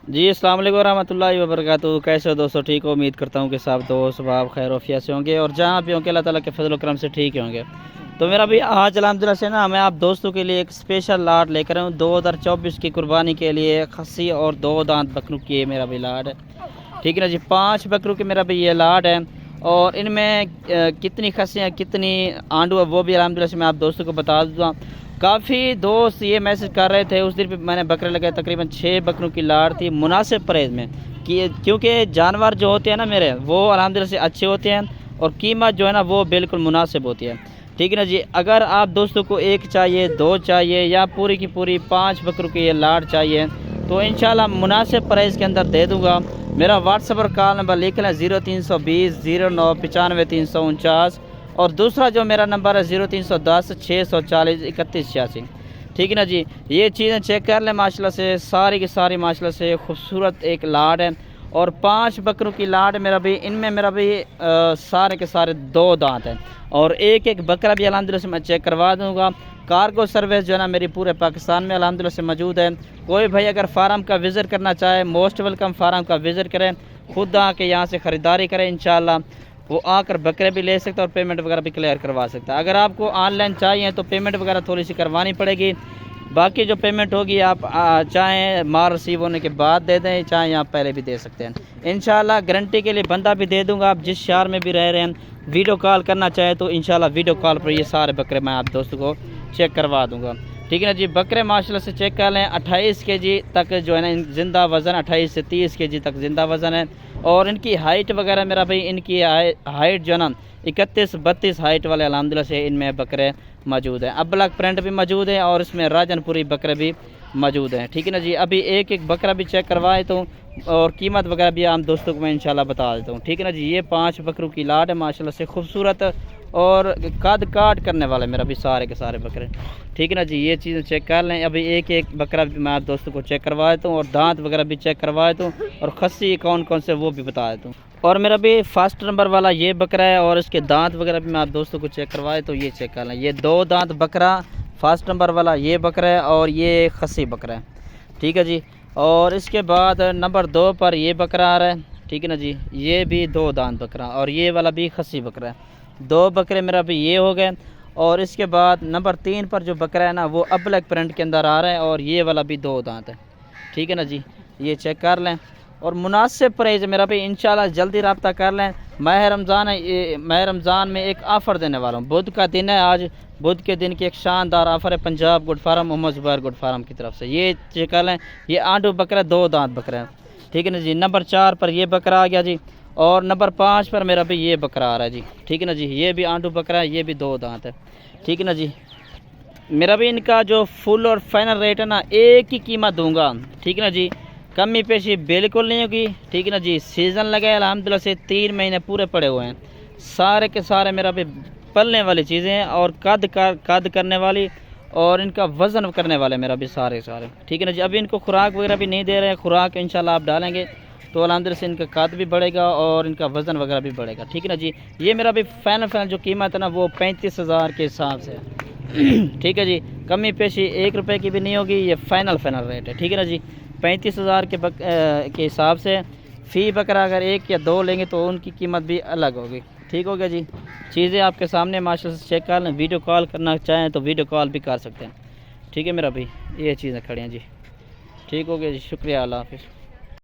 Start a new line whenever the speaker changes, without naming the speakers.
जी अस्सलाम वालेकुम रहमतुल्लाहि व बरकातहू। कैसे हो दोस्तों, ठीक हो? उम्मीद करता हूँ कि सब दोस्त आप खैर वफिया से होंगे और जहाँ भी होंगे अल्लाह ताला के फजल करम से ठीक ही होंगे। तो मेरा भी आज अल्हम्दुलिल्लाह से ना मैं आप दोस्तों के लिए एक स्पेशल लाट लेकर आऊँ 2024 की कुर्बानी के लिए। खस्सी और 2 दांत बकरों की ये मेरा भी लाट है, ठीक है ना जी। 5 बकरों की मेरा भी ये लाट है और इनमें कितनी खस्सियाँ कितनी आंडू है वो भी अल्हम्दुलिल्लाह से मैं आप दोस्तों को बता दूँगा। काफ़ी दोस्त ये मैसेज कर रहे थे, उस दिन भी मैंने बकरे लगाए, तकरीबन 6 बकरों की लाट थी मुनासिब प्राइस में कि क्योंकि जानवर जो होते हैं ना मेरे वो अल्हम्दुलिल्लाह से अच्छे होते हैं और कीमत जो है ना वो बिल्कुल मुनासिब होती है, ठीक है ना जी। अगर आप दोस्तों को एक चाहिए, 2 चाहिए या पूरी की पूरी 5 बकरों की ये लाट चाहिए तो इंशाल्लाह मुनासिब प्राइस के अंदर दे दूँगा। मेरा व्हाट्सएप और कॉल नंबर लिख लें 0320 09 95 349 और दूसरा जो मेरा नंबर है 0310 640 31 86, ठीक है ना जी। ये चीज़ें चेक कर लें, माशाल्लाह से सारी की सारी माशाल्लाह से खूबसूरत एक लाट है और 5 बकरों की लाट मेरा भी इनमें मेरा भी सारे के सारे 2 दांत हैं और एक एक बकरा भी अल्हम्दुलिल्लाह से मैं चेक करवा दूँगा। कार्गो सर्विस जो है ना मेरी पूरे पाकिस्तान में अल्हम्दुलिल्लाह से मौजूद है। कोई भाई अगर फार्म का विज़िट करना चाहे मोस्ट वेलकम, फार्म का विज़िट करें, खुद आके यहाँ से ख़रीदारी करें, इंशाल्लाह वो आकर बकरे भी ले सकता है और पेमेंट वगैरह भी क्लियर करवा सकता है। अगर आपको ऑनलाइन चाहिए तो पेमेंट वगैरह थोड़ी सी करवानी पड़ेगी, बाकी जो पेमेंट होगी आप चाहें माल रिसीव होने के बाद दे दें, चाहे आप पहले भी दे सकते हैं। इंशाल्लाह गारंटी के लिए बंदा भी दे दूंगा। आप जिस शहर में भी रह रहे हैं वीडियो कॉल करना चाहें तो इंशाल्लाह वीडियो कॉल पर ये सारे बकरे मैं आप दोस्तों को चेक करवा दूँगा, ठीक है ना जी। बकरे माशाल्लाह से चेक कर लें 28 केजी तक जो है ना ज़िंदा वज़न, 28 से 30 केजी तक ज़िंदा वज़न है और इनकी हाइट वगैरह मेरा भाई इनकी हाइट जो है ना 31-32 हाइट वाले अल्हम्दुलिल्लाह से इनमें बकरे मौजूद हैं। अब ब्लैक प्रिंट भी मौजूद है और इसमें राजनपुरी बकरे भी मौजूद हैं, ठीक है ना जी। अभी एक एक बकरा भी चेक करवाए तो और कीमत वगैरह भी आम दोस्तों को मैं इंशाल्लाह बता देता हूँ, ठीक है ना जी। ये 5 बकरों की लाट है माशाल्लाह से खूबसूरत और कद काट करने वाले मेरा भी सारे के सारे बकरे, ठीक है ना जी। ये चीज़ें चेक कर लें। अभी एक एक बकरा भी मैं आप दोस्तों को चेक करवा देता हूँ और दांत वगैरह भी चेक करवा देता हूँ और खस्सी कौन कौन से वो भी बता देता हूँ। और मेरा भी फर्स्ट नंबर वाला ये बकरा है और इसके दांत वगैरह भी मैं आप दोस्तों को चेक करवाए तो ये चेक कर लें। ये 2 दांत बकरा फर्स्ट नंबर वाला ये बकरा है और ये खस्सी बकरा है, ठीक है जी। और इसके बाद नंबर 2 पर ये बकरा आ रहा है, ठीक है ना जी। ये भी 2 दांत बकरा और ये वाला भी खस्सी बकरा है। 2 बकरे मेरा भी ये हो गए और इसके बाद नंबर 3 पर जो बकरा है ना वो अब ब्लैक प्रिंट के अंदर आ रहा है और ये वाला भी 2 दांत है, ठीक है ना जी। ये चेक कर लें और मुनासिब प्राइस मेरा भी इंशाल्लाह जल्दी रब्ता कर लें। माह रमज़ान है, ये माह रमज़ान में एक ऑफ़र देने वाला हूँ। बुध का दिन है आज, बुध के दिन की एक शानदार ऑफ़र है Punjab good farm Mohammad Zubair good farm की तरफ से। ये चेक कर लें, ये आंडू बकरा 2 दांत बकरा है, ठीक है ना जी। नंबर 4 पर ये बकरा आ गया जी और नंबर 5 पर मेरा भी ये बकरा आ रहा है जी, ठीक है ना जी। ये भी आंडू बकरा है, ये भी 2 दांत है, ठीक है ना जी। मेरा भी इनका जो फुल और फाइनल रेट है ना एक ही कीमत दूंगा, ठीक है ना जी। कमी पेशी बिल्कुल नहीं होगी, ठीक है ना जी। सीज़न लगा है अल्हम्दुलिल्लाह से 3 महीने पूरे पड़े हुए हैं, सारे के सारे मेरा भी पलने वाली चीज़ें हैं और कद करने वाली और इनका वज़न करने वाले मेरा भी सारे सारे, ठीक है ना जी। अभी इनको खुराक वगैरह भी नहीं दे रहे हैं, खुराक इंशाल्लाह आप डालेंगे तो अल्हम्दुलिल्लाह से इनका कद भी बढ़ेगा और इनका वज़न वगैरह भी बढ़ेगा, ठीक है ना जी। ये मेरा भी फाइनल जो कीमत है ना वो 35,000 के हिसाब से ठीक है जी। कमी पेशी 1 रुपये की भी नहीं होगी, ये फाइनल रेट है, ठीक है ना जी। 35,000 के हिसाब से फ़ी बकरा अगर 1 या 2 लेंगे तो उनकी कीमत भी अलग होगी, ठीक हो गया जी। चीज़ें आपके सामने माशाल्लाह से चेक कर लें। वीडियो कॉल करना चाहें तो वीडियो कॉल भी कर सकते हैं, ठीक है मेरा भाई। ये चीज़ें खड़ी हैं जी, ठीक हो गया जी। शुक्रिया, अल्लाह हाफ़िज़।